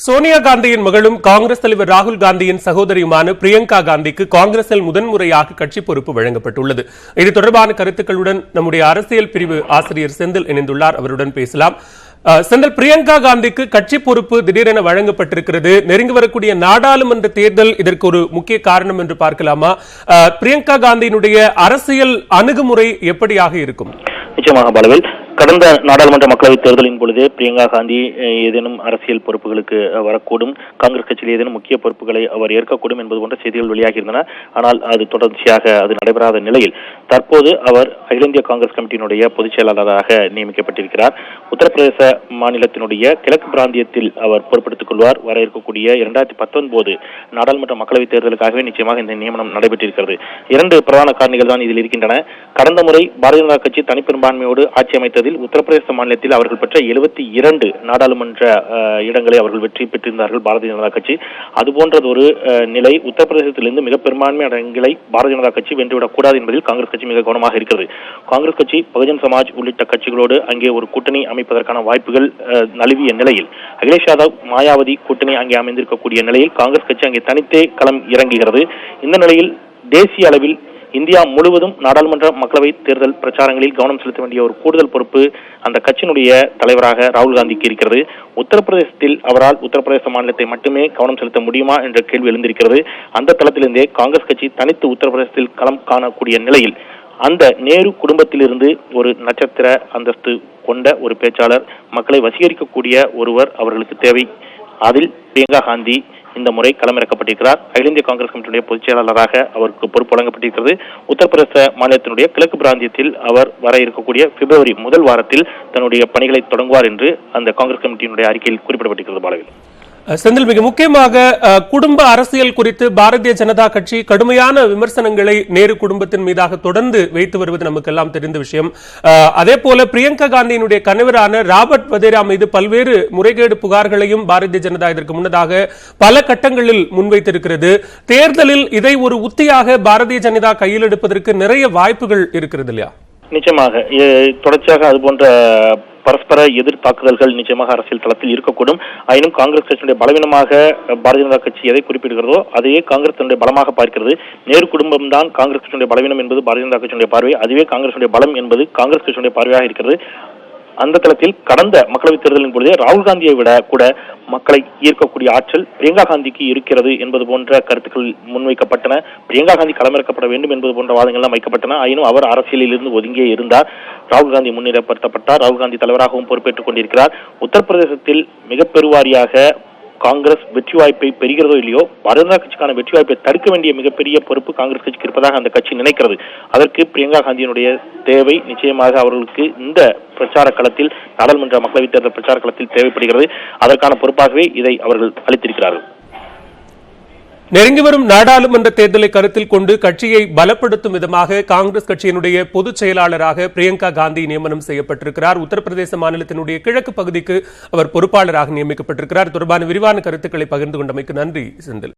சோனியா காந்தியின் மகளும் காங்கிரஸ் தலைவர் ராகுல் காந்தியின் சகோதரியுமான பிரியங்கா காந்திக்கு காங்கிரஸில் முதன்முறையாக கட்சி பொறுப்பு வழங்கப்பட்டுள்ளது. இது தொடர்பான கருத்துக்களுடன் நம்முடைய அரசியல் பிரிவு ஆசிரியர் செந்தில் இணைந்துள்ளார். அவருடன் பேசலாம். செந்தில், பிரியங்கா காந்திக்கு கட்சி பொறுப்பு திடீரென வழங்கப்பட்டிருக்கிறது. நெருங்கி வரக்கூடிய நாடாளுமன்ற தேர்தல் இதற்கு ஒரு முக்கிய காரணம் என்று பார்க்கலாமா? பிரியங்கா காந்தியினுடைய அரசியல் அணுகுமுறை எப்படியாக இருக்கும்? நிச்சயமாக பாலவேல், கடந்த நாடாளுமன்ற மக்களவைத் தேர்தலின் பொழுது பிரியங்கா காந்தி ஏதேனும் அரசியல் பொறுப்புகளுக்கு வரக்கூடும், காங்கிரஸ் கட்சியில் ஏதேனும் முக்கிய பொறுப்புகளை அவர் ஏற்கக்கூடும் என்பது போன்ற செய்திகள் வெளியாகி இருந்தன. ஆனால் அது தொடர்ச்சியாக அது நடைபெறாத நிலையில் தற்போது அவர் அகில இந்திய காங்கிரஸ் கமிட்டியினுடைய பொதுச் செயலாளராக நியமிக்கப்பட்டிருக்கிறார். உத்தரப்பிரதேச மாநிலத்தினுடைய கிழக்கு பிராந்தியத்தில் அவர் பொறுப்பெடுத்துக் கொள்வார். வர இருக்கக்கூடிய 2019 நாடாளுமன்ற மக்களவைத் தேர்தலுக்காகவே நிச்சயமாக இந்த நியமனம் நடைபெற்றிருக்கிறது. 2 பிரதான காரணிகள் தான் இதில் இருக்கின்றன. கடந்த முறை பாரதிய ஜனதா கட்சி தனிப்பெரும்பான்மையோடு ஆட்சி அமைத்தது. உத்தரப்பிரதேச மாநிலத்தில் அவர்கள் பெற்ற 72 நாடாளுமன்ற இடங்களை அவர்கள் வெற்றி பெற்றிருந்தார்கள் பாரதிய ஜனதா கட்சி. அதுபோன்றது ஒரு நிலை உத்தரப்பிரதேசத்திலிருந்து மிக பெரும்பான்மையான இடங்களை பாரதிய ஜனதா கட்சி வென்றுவிடக் கூடாது என்பதில் காங்கிரஸ் கட்சி மிக கவனமாக இருக்கிறது. காங்கிரஸ் கட்சி பகுஜன் சமாஜ் உள்ளிட்ட கட்சிகளோடு அங்கே ஒரு கூட்டணி அமைப்பதற்கான வாய்ப்புகள் நழுவிய நிலையில், அகிலேஷ் யாதவ் மாயாவதி கூட்டணி அங்கே அமைந்திருக்கக்கூடிய நிலையில் காங்கிரஸ் கட்சி அங்கே தனித்தே களம் இறங்குகிறது. இந்த நிலையில் தேசிய அளவில் இந்தியா முழுவதும் நாடாளுமன்ற மக்களவை தேர்தல் பிரச்சாரங்களில் கவனம் செலுத்த வேண்டிய ஒரு கூடுதல் பொறுப்பு அந்த கட்சியினுடைய தலைவராக ராகுல் காந்திக்கு இருக்கிறது. உத்தரப்பிரதேசத்தில் அவரால் உத்தரப்பிரதேச மாநிலத்தை மட்டுமே கவனம் செலுத்த முடியுமா என்ற கேள்வி எழுந்திருக்கிறது. அந்த தளத்திலிருந்தே காங்கிரஸ் கட்சி தனித்து உத்தரப்பிரதேசத்தில் களம் காணக்கூடிய நிலையில் அந்த நேரு குடும்பத்திலிருந்து ஒரு நட்சத்திர அந்தஸ்து கொண்ட ஒரு பேச்சாளர், மக்களை வசீகரிக்கக்கூடிய ஒருவர் அவர்களுக்கு தேவை. அதில் பிரியங்கா காந்தி இந்த முறை களமிறக்கப்பட்டிருக்கிறார். அகில இந்திய காங்கிரஸ் கமிட்டியுடைய பொதுச் செயலாளராக அவருக்கு பொறுப்பு வழங்கப்பட்டிருக்கிறது. உத்தரப்பிரதேச மாநிலத்தினுடைய கிழக்கு பிராந்தியத்தில் அவர் வர இருக்கக்கூடிய பிப்ரவரி முதல் வாரத்தில் தன்னுடைய பணிகளை தொடங்குவார் என்று அந்த காங்கிரஸ் கமிட்டியினுடைய அறிக்கையில் குறிப்பிடப்பட்டிருக்கிறது. பாலவில் செந்தில், மிக முக்கியமாக குடும்ப அரசியல் குறித்து பாரதிய ஜனதா கட்சி கடுமையான விமர்சனங்களை நேரு குடும்பத்தின் மீதாக தொடர்ந்து வைத்து வருவது நமக்கு எல்லாம் தெரிந்த விஷயம். அதே போல பிரியங்கா காந்தியினுடைய கணவரான ராபர்ட் வதேரா மீது பல்வேறு முறைகேடு புகார்களையும் பாரதிய ஜனதா இதற்கு முன்னதாக பல கட்டங்களில் முன்வைத்திருக்கிறது. தேர்தலில் இதை ஒரு உத்தியாக பாரதிய ஜனதா கையில் எடுப்பதற்கு நிறைய வாய்ப்புகள் இருக்கிறது இல்லையா? நிச்சயமாக தொடர்ச்சியாக அது போன்ற பரஸ்பர எதிர் தாக்குதல்கள் நிச்சயமாக அரசியல் தளத்தில் இருக்கக்கூடும். ஆயினும் காங்கிரஸ் கட்சியினுடைய பலவீனமாக பாரதிய ஜனதா கட்சி எதை குறிப்பிடுகிறதோ அதையே காங்கிரஸ் தன்னுடைய பலமாக பார்க்கிறது. நேரு குடும்பம் தான் காங்கிரஸ் கட்சியினுடைய பலவீனம் என்பது பாரதிய ஜனதா கட்சியினுடைய பார்வை, அதுவே காங்கிரசுடைய பலம் என்பது காங்கிரஸ் கட்சியினுடைய பார்வையாக இருக்கிறது. அந்த தளத்தில் கடந்த மக்களவைத் தேர்தலின் பொழுதே ராகுல் காந்தியை விட கூட மக்களை ஈர்க்கக்கூடிய ஆற்றல் பிரியங்கா காந்திக்கு இருக்கிறது என்பது போன்ற கருத்துக்கள் முன்வைக்கப்பட்டன. பிரியங்கா காந்தி களமிறக்கப்பட வேண்டும் என்பது போன்ற வாதங்கள் எல்லாம் வைக்கப்பட்டன. ஆயினும் அவர் அரசியலில் இருந்து ஒதுங்கியே இருந்தார். ராகுல் காந்தி முன்னிலைப்படுத்தப்பட்டார். ராகுல் காந்தி தலைவராகவும் பொறுப்பேற்றுக் கொண்டிருக்கிறார். உத்தரப்பிரதேசத்தில் மிக பெருவாரியாக காங்கிரஸ் வெற்றி வாய்ப்பை பெறுகிறதோ இல்லையோ, பாரதிய ஜனதா கட்சிக்கான வெற்றி வாய்ப்பை தடுக்க வேண்டிய மிகப்பெரிய பொறுப்பு காங்கிரஸ் கட்சிக்கு இருப்பதாக அந்த கட்சி நினைக்கிறது. அதற்கு பிரியங்கா காந்தியினுடைய தேவை நிச்சயமாக அவர்களுக்கு இந்த பிரச்சார களத்தில், நாடாளுமன்ற மக்களவைத் தேர்தல் பிரச்சார களத்தில் தேவைப்படுகிறது. அதற்கான பொறுப்பாகவே இதை அவர்கள் அளித்திருக்கிறார்கள். நெருங்கி வரும் நாடாளுமன்ற தேர்தலை கருத்தில் கொண்டு கட்சியை பலப்படுத்தும் விதமாக காங்கிரஸ் கட்சியினுடைய பொதுச் செயலாளராக பிரியங்கா காந்தி நியமனம் செய்யப்பட்டிருக்கிறார். உத்தரப்பிரதேச மாநிலத்தினுடைய கிழக்கு பகுதிக்கு அவர் பொறுப்பாளராக நியமிக்கப்பட்டிருக்கிறார். தொடர்பான விரிவான கருத்துக்களை பகிர்ந்து கொண்டமைக்கு நன்றி செந்தில்.